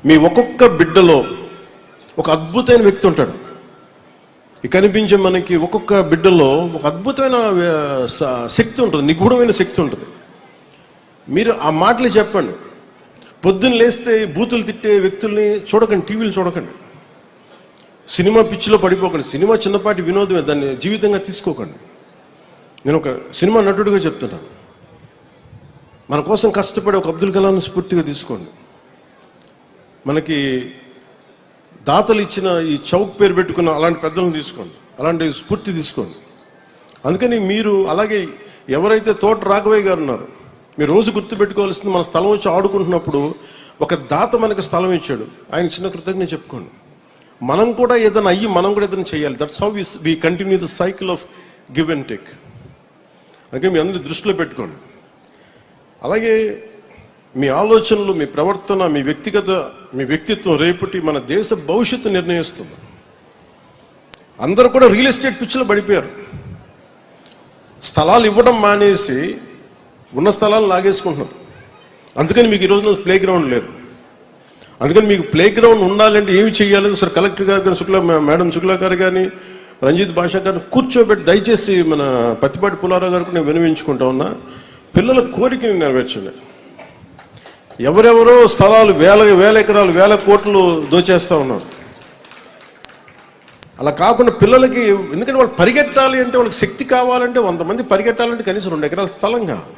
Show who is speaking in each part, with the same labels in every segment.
Speaker 1: మీ ఒక్కొక్క బిడ్డలో ఒక అద్భుతమైన వ్యక్తి ఉంటాడు. ఈ కనిపించే మనకి ఒక్కొక్క బిడ్డలో ఒక అద్భుతమైన శక్తి ఉంటుంది, నిగూఢమైన శక్తి ఉంటుంది. మీరు ఆ మాటలు చెప్పండి. పొద్దున్న లేస్తే బూతులు తిట్టే వ్యక్తుల్ని చూడకండి, టీవీలు చూడకండి, సినిమా పిచ్చిలో పడిపోకండి. సినిమా చిన్నపాటి వినోదమే, దాన్ని జీవితంగా తీసుకోకండి. నేను ఒక సినిమా నటుడిగా చెప్తున్నాను. మన కోసం కష్టపడే ఒక అబ్దుల్ కలాంని స్ఫూర్తిగా తీసుకోండి. మనకి దాతలు ఇచ్చిన ఈ చౌక్ పేరు పెట్టుకున్న అలాంటి పెద్దలను తీసుకోండి, అలాంటి స్ఫూర్తి తీసుకోండి. అందుకని మీరు అలాగే ఎవరైతే తోట రాఘవయ్య గారు ఉన్నారో, మీరు రోజు గుర్తుపెట్టుకోవాల్సింది, మన స్థలం వచ్చి ఆడుకుంటున్నప్పుడు ఒక దాత మనకి స్థలం ఇచ్చాడు, ఆయన చిన్న కృతజ్ఞత చెప్పుకోండి. మనం కూడా ఏదైనా అయ్యి మనం కూడా ఏదైనా చేయాలి. That's how we continue the cycle of give and take. అందుకే మీ అందరి దృష్టిలో పెట్టుకోండి. అలాగే మీ ఆలోచనలు, మీ ప్రవర్తన, మీ వ్యక్తిత్వం రేపటి మన దేశ భవిష్యత్తు నిర్ణయిస్తుంది. అందరూ కూడా రియల్ ఎస్టేట్ పిచ్చిలో పడిపోయారు. స్థలాలు ఇవ్వడం మానేసి ఉన్న స్థలాలు లాగేసుకుంటున్నారు. అందుకని మీకు ఈరోజు ప్లే గ్రౌండ్ లేదు. అందుకని మీకు ప్లే గ్రౌండ్ ఉండాలంటే ఏమి చేయాలి? సార్ కలెక్టర్ గారు కానీ, మేడం శుక్లా గారు కానీ, రంజిత్ భాషా గారిని కూర్చోబెట్టి దయచేసి మన పత్తిపాటి పుల్లారావు గారికి నేను వినవించుకుంటా ఉన్నా, పిల్లల కోరికని నెరవేర్చండి. ఎవరెవరో స్థలాలు వేల ఎకరాలు, వేల కోట్లు దోచేస్తూ ఉన్నారు. అలా కాకుండా పిల్లలకి, ఎందుకంటే వాళ్ళు పరిగెట్టాలి అంటే, వాళ్ళకి శక్తి కావాలంటే, 100 మంది పరిగెట్టాలంటే కనీసం 2 ఎకరాల స్థలం కావాలి.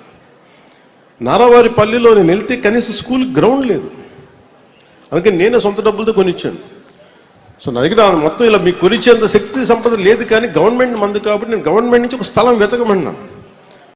Speaker 1: నారావారి పల్లిలో నేను వెళ్తే కనీసం స్కూల్ గ్రౌండ్ లేదు. అందుకని నేనే సొంత డబ్బులతో కొనిచ్చాను. సో నా దగ్గర మొత్తం ఇలా మీకు కొనిచ్చేంత శక్తి సంపద లేదు. కానీ గవర్నమెంట్ మంది కాబట్టి నేను గవర్నమెంట్ నుంచి ఒక స్థలం వెతకమన్నాను.